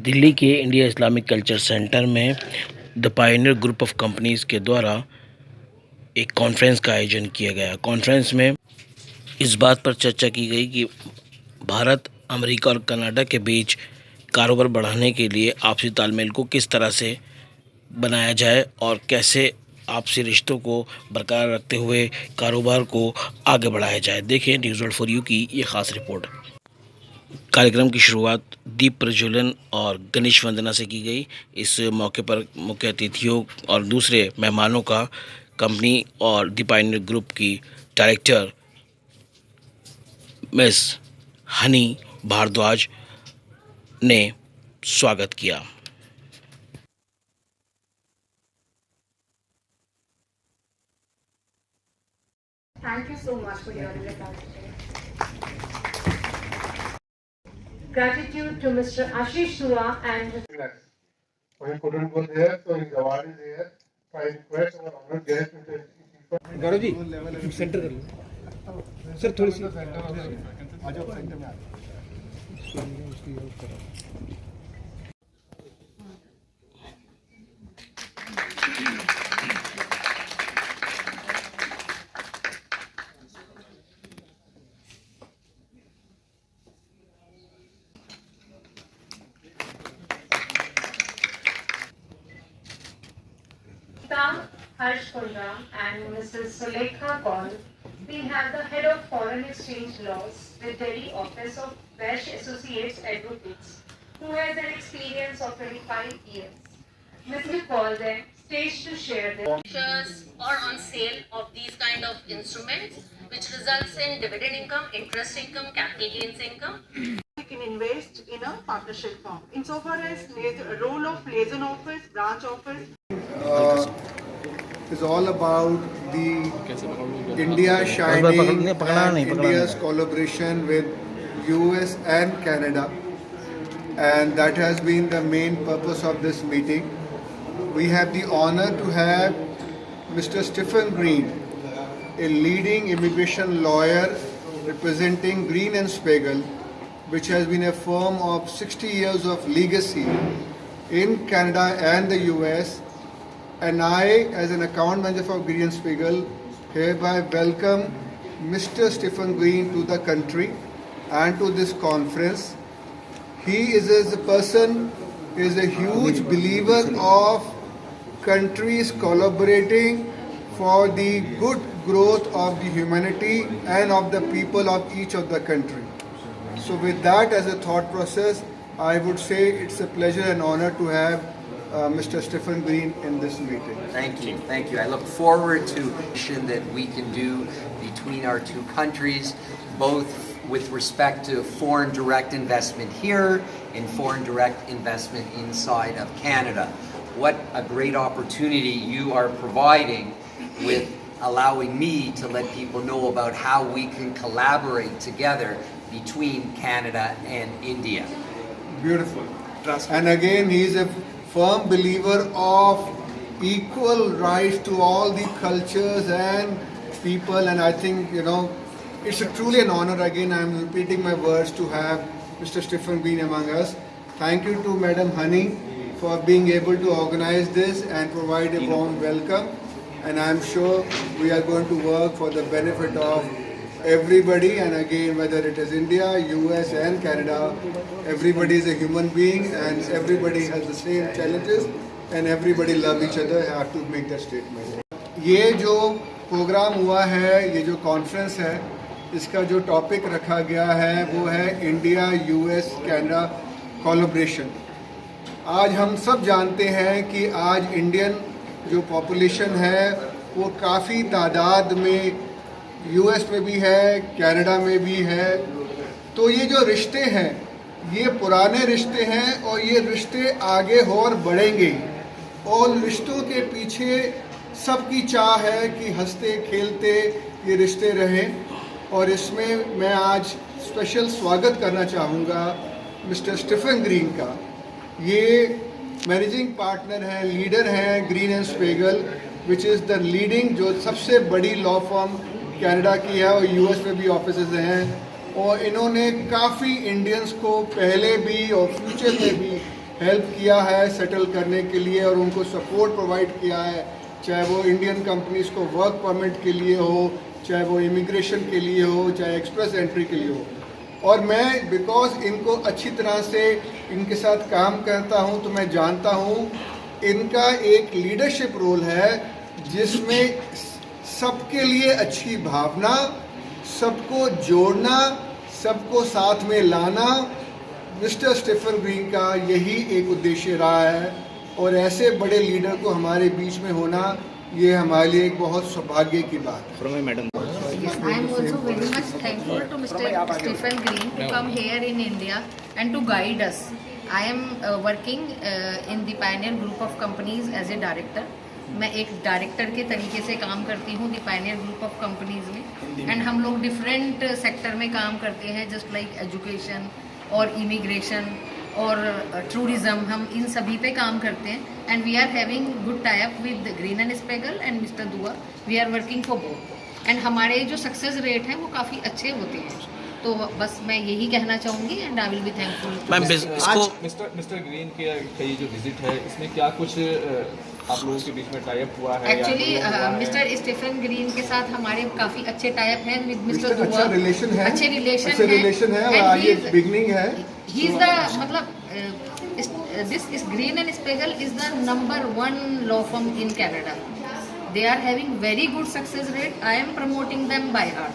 दिल्ली के India Islamic culture centre में the Pioneer group of companies के द्वारा एक कॉन्फ्रेंस का आयोजन किया गया। कॉन्फ्रेंस में इस बात पर चर्चा की गई कि भारत, अमेरिका और कनाडा के बीच कारोबार बढ़ाने के लिए आपसी तालमेल को किस तरह से बनाया जाए और कैसे आपसी रिश्तों को बरकरार रखते हुए कारोबार को आगे बढ़ाया जाए। देखिए न्यूज़ वर्ल्ड फॉर यू की ये ख़ास रिपोर्ट। कार्यक्रम की शुरुआत दीप प्रज्वलन और गणेश वंदना से की गई। इस मौके पर मुख्य अतिथियों और दूसरे मेहमानों का कंपनी और द पायनियर ग्रुप की डायरेक्टर मिस हनी भारद्वाज ने स्वागत किया। Thank you so much for your invitation. Gratitude to Mr. Ashish Sura and he couldn't go there, so his award is here. So I request our honored guest, Mr. Gaurav ji centre कर लो sir, थोड़ी सी आ जाओ centre में। Harsh Kundra and Mrs. Sulekha Kaul, we have the head of foreign exchange laws with Delhi office of Vash Associates Advocates, who has an experience of 25 years. Mr. Kaul then staged to share their features or on sale of these kind of instruments, which results in dividend income, interest income, capital gains income. We can invest in a partnership form. Insofar as the role of liaison office, branch office, is all about the India shining and India's collaboration with US and Canada, and that has been the main purpose of this meeting. We have the honor to have Mr. Stephen Green, a leading immigration lawyer representing Green and Spiegel, which has been a firm of 60 years of legacy in Canada and the US. And I, as an account manager for Green and Spiegel, hereby welcome Mr. Stephen Green to the country and to this conference. He is a person, is a huge believer of countries collaborating for the good growth of the humanity and of the people of each of the country. So with that as a thought process, I would say it's a pleasure and honor to have Mr. Stephen Green in this meeting. Thank you, thank you. I look forward to that we can do between our two countries, both with respect to foreign direct investment here and foreign direct investment inside of Canada. What a great opportunity you are providing with allowing me to let people know about how we can collaborate together between Canada and India. Beautiful. And again, he is a firm believer of equal rights to all the cultures and people, and I think, it's truly an honor. Again, I am repeating my words to have Mr. Stephen Green among us. Thank you to Madam Honey for being able to organize this and provide a warm welcome, and I am sure we are going to work for the benefit of everybody. And again, whether it is India, US and Canada, everybody is a human being and everybody has the same challenges and everybody love each other. I have to make that statement. ये जो programme हुआ है, ये जो conference है, इसका जो topic रखा गया है वो है इंडिया US कनाडा कोलैबोरेशन। आज हम सब जानते हैं कि आज इंडियन जो पॉपुलेशन है वो काफ़ी तादाद में US में भी है, कनाडा में भी है। तो ये जो रिश्ते हैं ये पुराने रिश्ते हैं और ये रिश्ते आगे और बढ़ेंगे, और रिश्तों के पीछे सबकी चाह है कि हंसते खेलते ये रिश्ते रहें। और इसमें मैं आज स्पेशल स्वागत करना चाहूँगा मिस्टर स्टीफन ग्रीन का। ये मैनेजिंग पार्टनर हैं, लीडर हैं Green and Spiegel, which is the leading, जो सबसे बड़ी लॉ फर्म कनाडा की है और US में भी ऑफिसेज हैं। और इन्होंने काफ़ी इंडियंस को पहले भी और फ्यूचर में भी हेल्प किया है सेटल करने के लिए और उनको सपोर्ट प्रोवाइड किया है, चाहे वो इंडियन कंपनीज को वर्क परमिट के लिए हो, चाहे वो इमिग्रेशन के लिए हो, चाहे एक्सप्रेस एंट्री के लिए हो। और मैं बिकॉज इनको अच्छी तरह से इनके साथ काम करता हूं तो मैं जानता हूं इनका एक लीडरशिप रोल है जिसमें सबके लिए अच्छी भावना, सबको जोड़ना, सबको साथ में लाना मिस्टर स्टीफन ग्रीन का यही एक उद्देश्य रहा है। और ऐसे बड़े लीडर को हमारे बीच में होना ये हमारे लिए एक बहुत सौभाग्य की बात है। I am also very much thankful to Mr. Stephen Green to come here in India and to guide us. I am working in the Pioneer Group of Companies as a director. मैं एक director के तरीके से काम करती हूँ the pioneer group of companies में, and हम लोग डिफरेंट सेक्टर में काम करते हैं जस्ट लाइक एजुकेशन और इमिग्रेशन और टूरिज्म, हम इन सभी पे काम करते हैं। And we are having good tie up with Green and Spiegel and mister Dua, we are working for both and हमारे जो सक्सेस रेट हैं वो काफ़ी अच्छे होते हैं। तो बस मैं यही कहना चाहूँगी and I will be thankful. Ma'am इसको मिस्टर ग्रीन के ये जो विजिट है इसमें क्या कुछ आप लोगों के बीच में टाई अप हुआ है? एक्चुअली मिस्टर स्टीफन ग्रीन के साथ हमारे काफ़ी अच्छे टाई अप हैं विद मिस्टर दुआ। अच्छा रिलेशन है, अच्छे रिलेशन है और ये बिगनिंग है। ही इज द मतलब this Green and Spiegel is the number 1 law firm in Canada. They are having very good success rate. I am promoting them by heart.